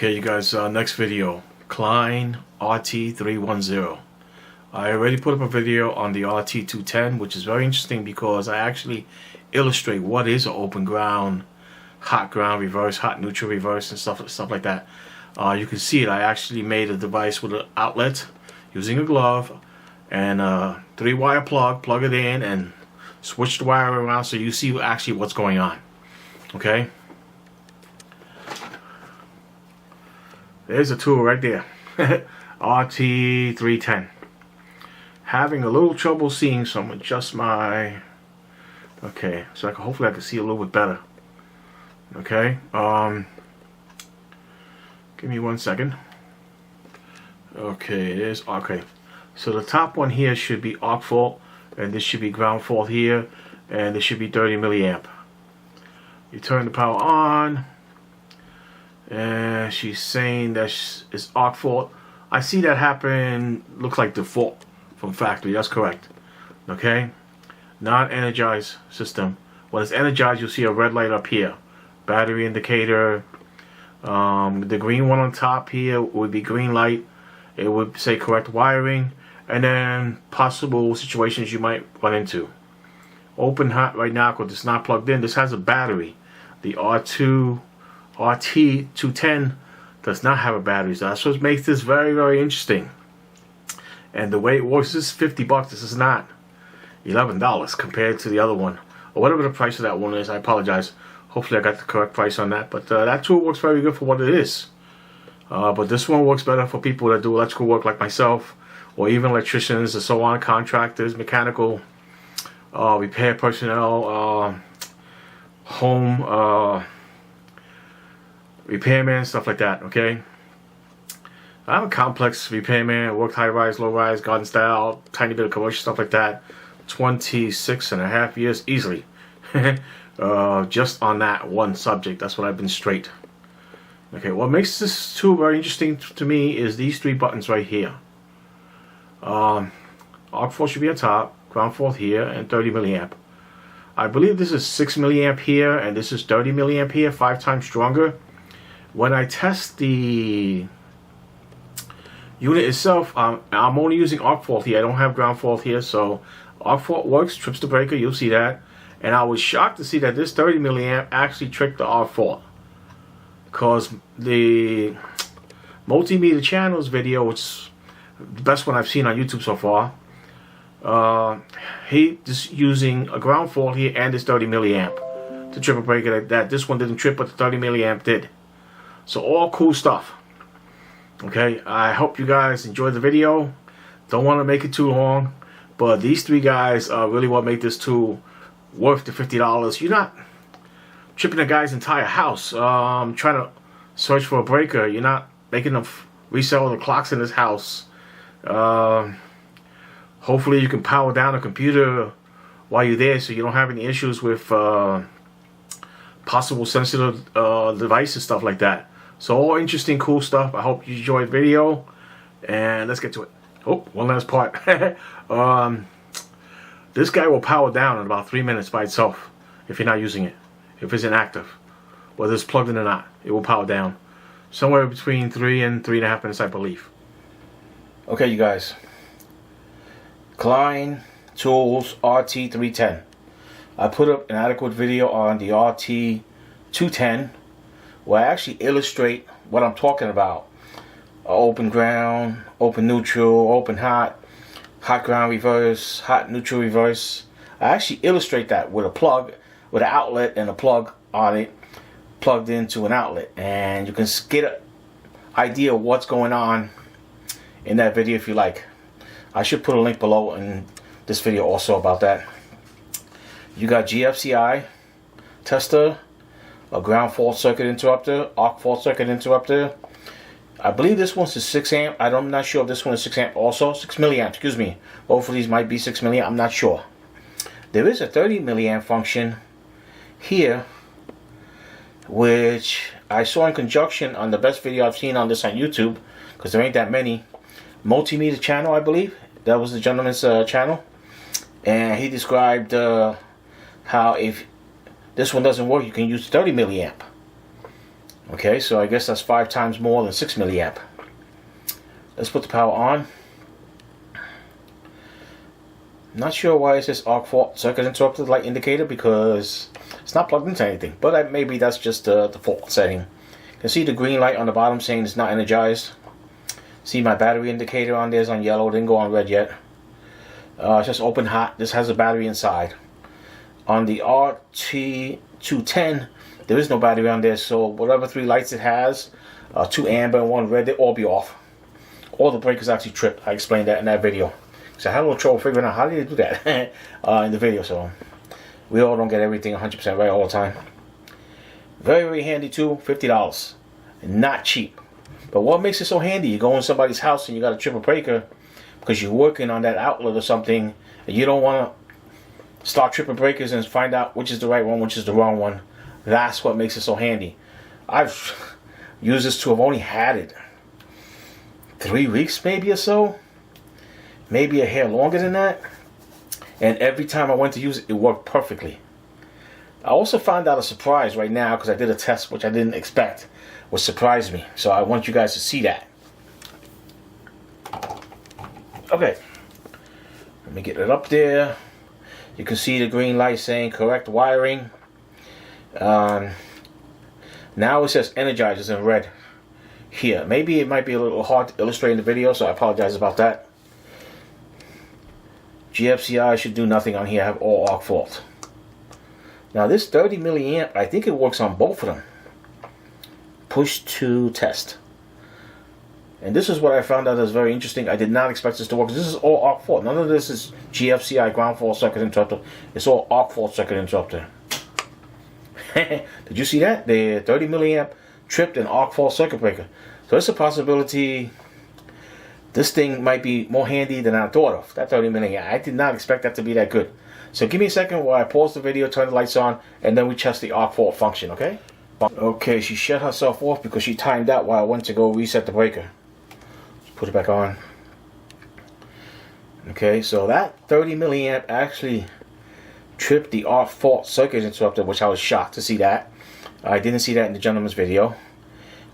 Okay, you guys, next video, Klien RT310. I already put up a video on the RT210, which is very interesting because I actually illustrate what is an open ground, hot ground reverse, hot neutral reverse, and stuff like that. You can see it. I actually made a device with an outlet using a glove and a 3-wire plug it in, and switch the wire around so you see actually what's going on. Okay. There's a tool right there. RT310. Having a little trouble seeing, so I'm gonna adjust my. Okay, so hopefully I can see a little bit better. Okay. Give me 1 second. Okay, it is okay. So the top one here should be arc fault, and this should be ground fault here, and this should be 30 milliamp. You turn the power on. And she's saying that it's arc fault. I see that happen. Looks like default from factory. That's correct. Okay. Non-energized system. When it's energized, you'll see a red light up here. Battery indicator. The green one on top here would be green light. It would say correct wiring, and then possible situations you might run into. Open hot right now because it's not plugged in. This has a battery. The RT210 does not have a battery, so that's what makes this very, very interesting. And the way it works, this is $50. This is not $11 compared to the other one, or whatever the price of that one is. I apologize. Hopefully I got the correct price on that, but that tool works very good for what it is. But this one works better for people that do electrical work like myself, or even electricians and so on, contractors, mechanical, repair personnel, home repairman, stuff like that. Okay, I'm a complex repairman. Worked high rise, low rise, garden style, tiny bit of commercial stuff like that. 26.5 years easily. Just on that one subject. That's what I've been straight. Okay, what makes this tool very interesting to me is these 3 buttons right here. Arc fault should be on top, ground fault here, and 30 milliamp. I believe this is 6 milliamp here, and this is 30 milliamp here, 5 times stronger. When I test the unit itself, I'm only using arc fault here. I don't have ground fault here, so arc fault works, trips the breaker, you'll see that. And I was shocked to see that this 30 milliamp actually tricked the arc fault, because the multimeter channels video, which is the best one I've seen on YouTube so far, he just using a ground fault here and this 30 milliamp to trip a breaker like that. This one didn't trip, but the 30 milliamp did. So all cool stuff. Okay, I hope you guys enjoyed the video. Don't want to make it too long, but these 3 guys really what make this tool worth the $50. You're not tripping a guy's entire house trying to search for a breaker. You're not making them resell the clocks in his house. Hopefully you can power down a computer while you're there, so you don't have any issues with possible sensitive devices, stuff like that. So all interesting, cool stuff. I hope you enjoyed the video, and let's get to it. Oh, one last part. This guy will power down in about 3 minutes by itself if you're not using it. If it's inactive, whether it's plugged in or not, it will power down somewhere between 3 and 3.5 minutes, I believe. Okay, you guys. Klien Tools RT310. I put up an adequate video on the RT210 where I actually illustrate what I'm talking about. Open ground, open neutral, open hot, hot ground reverse, hot neutral reverse. I actually illustrate that with a plug, with an outlet and a plug on it, plugged into an outlet. And you can get an idea of what's going on in that video if you like. I should put a link below in this video also about that. You got GFCI tester, a ground fault circuit interrupter, arc fault circuit interrupter. I believe this one's a 6 amp. I'm not sure if this one is 6 amp also. 6 milliamp, excuse me. Both of these might be 6 milliamp. I'm not sure. There is a 30 milliamp function here, which I saw in conjunction on the best video I've seen on this on YouTube, because there ain't that many. Multimeter channel, I believe. That was the gentleman's channel. And he described how if this one doesn't work, you can use 30 milliamp. Okay, so I guess that's 5 times more than 6 milliamp. Let's put the power on. Not sure why it says arc fault circuit interrupted light indicator, because it's not plugged into anything, but maybe that's just the default setting. You can see the green light on the bottom saying it's not energized. See my battery indicator on there is on yellow, didn't go on red yet. It's just open hot. This has a battery inside. On the RT310, there is no battery on there, so whatever 3 lights it has, 2 amber and 1 red, they all be off. All the breakers actually tripped. I explained that in that video. So I had a little trouble figuring out how do you do that in the video. So we all don't get everything 100% right all the time. Very, very handy too. $50. Not cheap. But what makes it so handy? You go in somebody's house and you got a triple breaker because you're working on that outlet or something, and you don't want to start tripping breakers and find out which is the right one, which is the wrong one. That's what makes it so handy. I've used this tool. I've only had it 3 weeks maybe or so. Maybe a hair longer than that. And every time I went to use it, it worked perfectly. I also found out a surprise right now because I did a test which I didn't expect, which surprised me. So I want you guys to see that. Okay. Let me get it up there. You can see the green light saying correct wiring. Now it says energizers in red here. Maybe it might be a little hard to illustrate in the video, so I apologize about that. GFCI should do nothing on here. I have all arc fault. Now this 30 milliamp, I think it works on both of them. Push to test. And this is what I found out is very interesting. I did not expect this to work. This is all arc fault. None of this is GFCI, ground fault circuit interrupter. It's all arc fault circuit interrupter. Did you see that? The 30 milliamp tripped an arc fault circuit breaker. So it's a possibility this thing might be more handy than I thought of. That 30 milliamp. I did not expect that to be that good. So give me a second while I pause the video, turn the lights on, and then we test the arc fault function, okay? Okay, she shut herself off because she timed out while I went to go reset the breaker. Let's put it back on. Okay, so that 30 milliamp actually tripped the arc fault circuit interrupter, which I was shocked to see that. I didn't see that in the gentleman's video.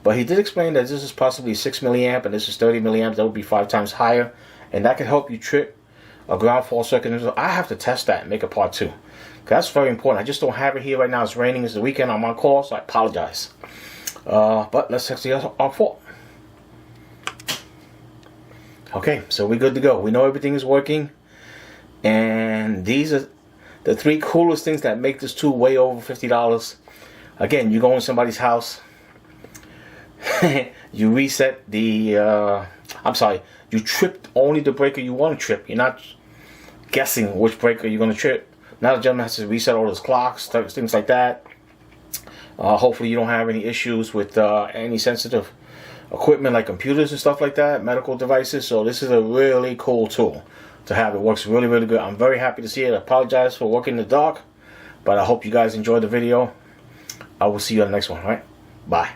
But he did explain that this is possibly 6 milliamp and this is 30 milliamp. That would be 5 times higher. And that could help you trip a ground fault circuit. I have to test that and make a part 2. That's very important. I just don't have it here right now. It's raining. It's the weekend. I'm on call, so I apologize. But let's test the arc fault. Okay, so we're good to go. We know everything is working. And these are the 3 coolest things that make this tool way over $50. Again, you go in somebody's house. You reset the you tripped only the breaker you want to trip. You're not guessing which breaker you're going to trip. Now the gentleman has to reset all his clocks, things like that. Hopefully you don't have any issues with any sensitive equipment like computers and stuff like that, medical devices. So this is a really cool tool to have. It works really, really good. I'm very happy to see it. I apologize for working in the dark, but I hope you guys enjoyed the video. I will see you on the next one. All right? Bye.